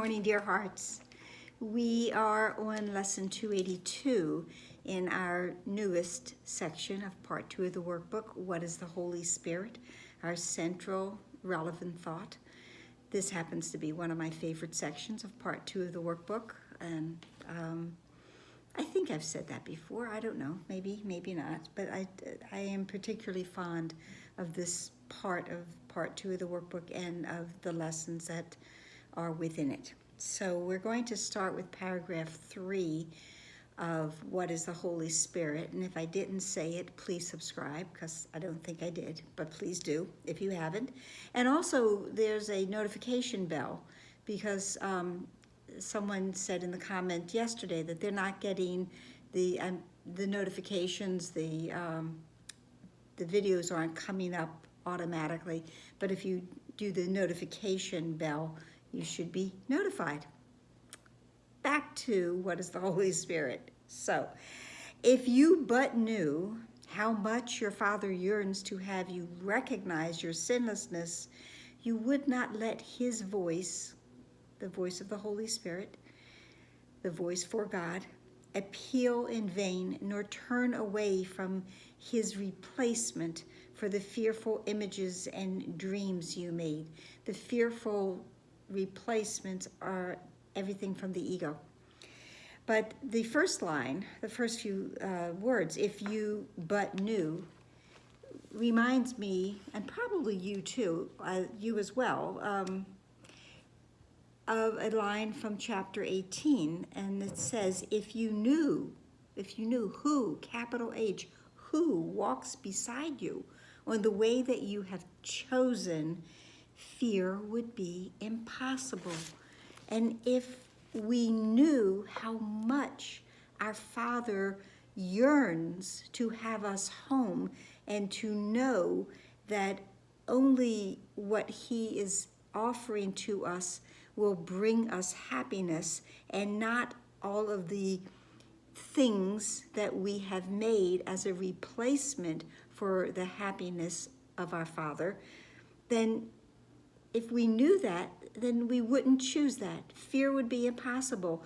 Morning, dear hearts. We are on lesson 282 in our newest section of part 2 of the workbook, What is the Holy Spirit? Our central relevant thought. This happens to be one of my favorite sections of part 2 of the workbook, and I think I've said that before. I don't know, maybe not, but I am particularly fond of this part of part 2 of the workbook and of the lessons that are within it. So we're going to start with paragraph 3 of What is the Holy Spirit. And if I didn't say it, please subscribe, because I don't think I did, but please do if you haven't. And also there's a notification bell, because someone said in the comment yesterday that they're not getting the notifications, the videos aren't coming up automatically, but if you do the notification bell, you should be notified. Back to what is the Holy Spirit. So, if you but knew how much your Father yearns to have you recognize your sinlessness, you would not let His voice, the voice of the Holy Spirit, the voice for God, appeal in vain, nor turn away from His replacement for the fearful images and dreams you made. The fearful replacements are everything from the ego. But the first line, the first few words, if you but knew, reminds me, and probably you too, you as well, of a line from chapter 18, and it says, if you knew who, capital H, who walks beside you on the way that you have chosen, fear would be impossible. And if we knew how much our Father yearns to have us home, and to know that only what He is offering to us will bring us happiness, and not all of the things that we have made as a replacement for the happiness of our Father, then if we knew that, then we wouldn't choose that. Fear would be impossible.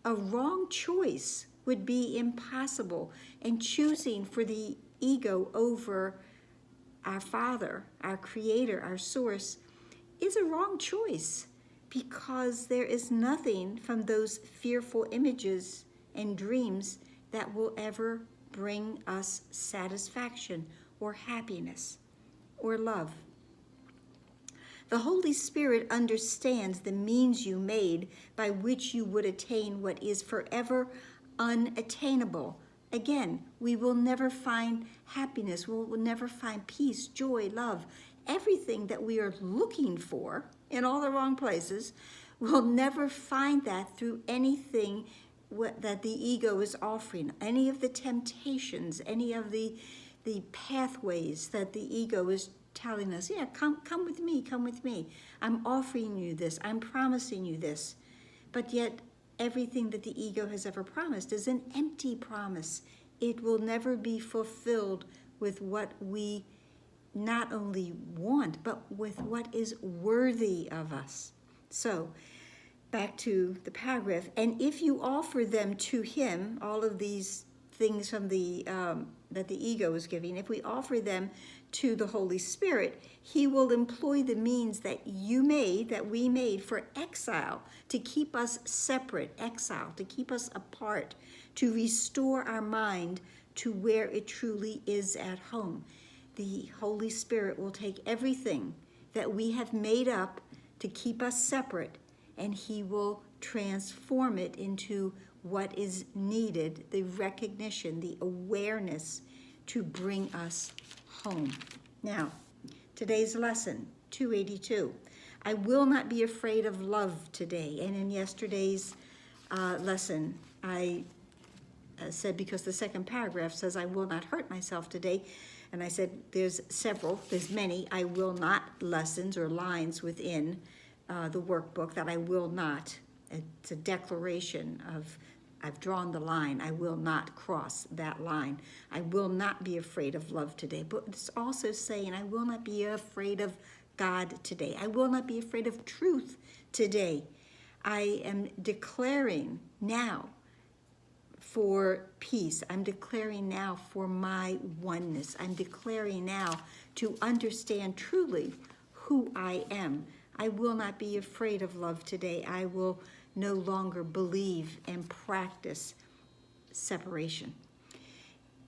A wrong choice would be impossible. And choosing for the ego over our Father, our Creator, our Source, is a wrong choice, because there is nothing from those fearful images and dreams that will ever bring us satisfaction or happiness or love. The Holy Spirit understands the means you made by which you would attain what is forever unattainable. Again, we will never find happiness, we will never find peace, joy, love. Everything that we are looking for in all the wrong places, we'll never find that through anything that the ego is offering, any of the temptations, any of the pathways that the ego is telling us, yeah, come with me. I'm offering you this. I'm promising you this. But yet, everything that the ego has ever promised is an empty promise. It will never be fulfilled with what we not only want, but with what is worthy of us. So, back to the paragraph. And if you offer them to Him, all of these things from the that the ego is giving, if we offer them to the Holy Spirit, He will employ the means that we made for exile, to keep us separate, exile, to keep us apart, to restore our mind to where it truly is at home. The Holy Spirit will take everything that we have made up to keep us separate, and He will transform it into what is needed, the recognition, the awareness to bring us home. Now, today's lesson, 282. I will not be afraid of love today. And in yesterday's lesson, I said, because the second paragraph says, I will not hurt myself today. And I said, there's many I will not lessons or lines within the workbook that I will not. It's a declaration of, I've drawn the line. I will not cross that line. I will not be afraid of love today. But it's also saying, I will not be afraid of God today. I will not be afraid of truth today. I am declaring now for peace. I'm declaring now for my oneness. I'm declaring now to understand truly who I am. I will not be afraid of love today. I will no longer believe and practice separation.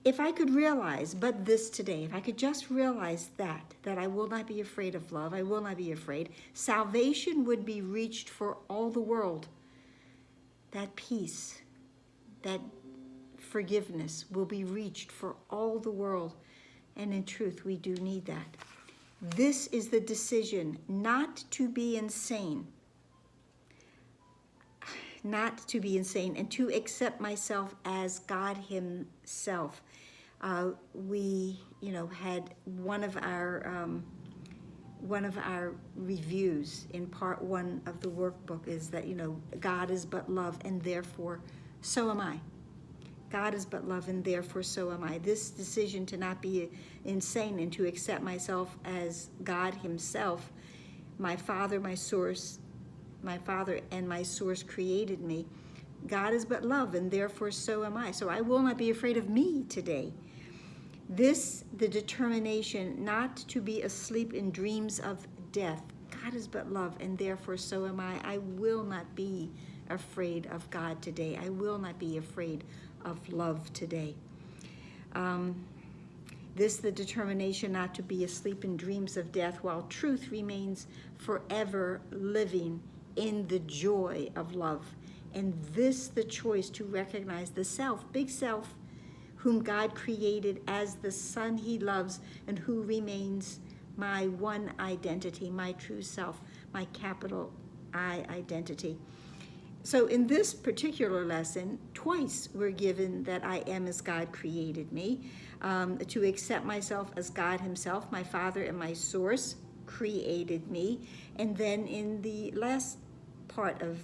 If I could realize but this today, if I could just realize that I will not be afraid of love, I will not be afraid, salvation would be reached for all the world. That peace, that forgiveness will be reached for all the world. And in truth, we do need that. This is the decision not to be insane, and to accept myself as God himself. We, had one of our reviews in part 1 of the workbook is that, God is but love, and therefore so am I. God is but love, and therefore so am I. This decision to not be insane and to accept myself as God himself, my Father, my source, my Father and my source created me. God is but love, and therefore so am I. So I will not be afraid of me today. This, the determination not to be asleep in dreams of death. God is but love, and therefore so am I. I will not be afraid of God today. I will not be afraid of love today. This, the determination not to be asleep in dreams of death, while truth remains forever living in the joy of love. And this, the choice to recognize the self, big self, whom God created as the Son he loves, and who remains my one identity, my true self, my capital I identity. So in this particular lesson, twice we're given that I am as God created me, to accept myself as God himself, my Father and my source created me. And then in the last part of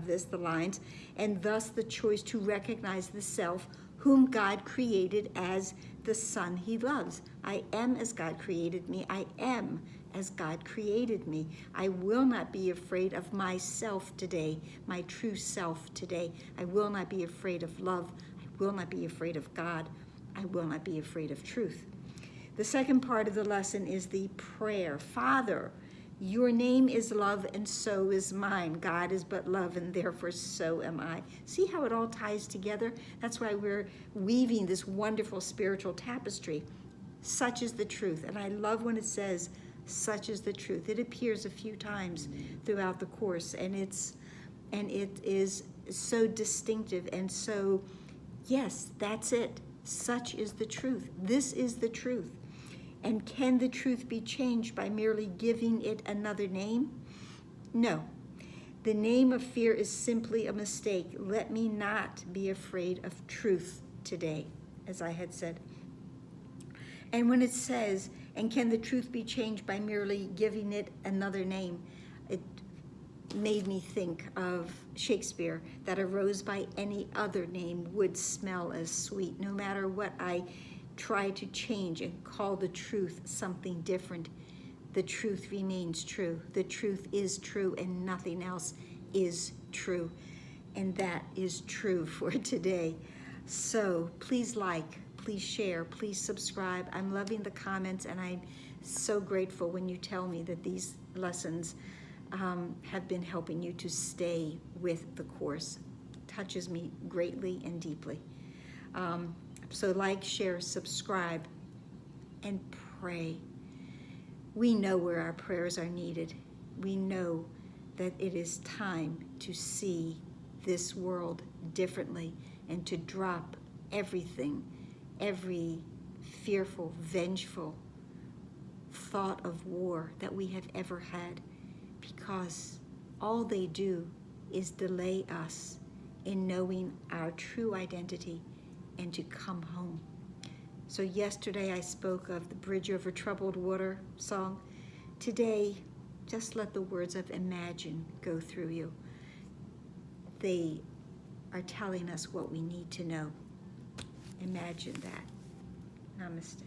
this, the lines, and thus the choice to recognize the self whom God created as the Son he loves. I am as God created me. I am as God created me. I will not be afraid of myself today, my true self today. I will not be afraid of love. I will not be afraid of God. I will not be afraid of truth. The second part of the lesson is the prayer. Father, your name is love, and so is mine. God is but love, and therefore so am I. See how it all ties together? That's why we're weaving this wonderful spiritual tapestry. Such is the truth. And I love when it says, such is the truth. It appears a few times throughout the course, and it is so distinctive, and so, yes, that's it. Such is the truth. This is the truth. And can the truth be changed by merely giving it another name? No. The name of fear is simply a mistake. Let me not be afraid of truth today, as I had said. And when it says, and can the truth be changed by merely giving it another name, it made me think of Shakespeare, that a rose by any other name would smell as sweet. No matter what I try to change and call the truth something different, the truth remains true. The truth is true, and nothing else is true. And that is true for today. So please like, please share, please subscribe. I'm loving the comments, and I'm so grateful when you tell me that these lessons have been helping you to stay with the course. It touches me greatly and deeply. So like, share, subscribe, and pray. We know where our prayers are needed. We know that it is time to see this world differently and to drop everything, every fearful, vengeful thought of war that we have ever had, because all they do is delay us in knowing our true identity and to come home. So yesterday I spoke of the Bridge Over Troubled Water song. Today, just let the words of imagine go through you. They are telling us what we need to know. Imagine that. Namaste.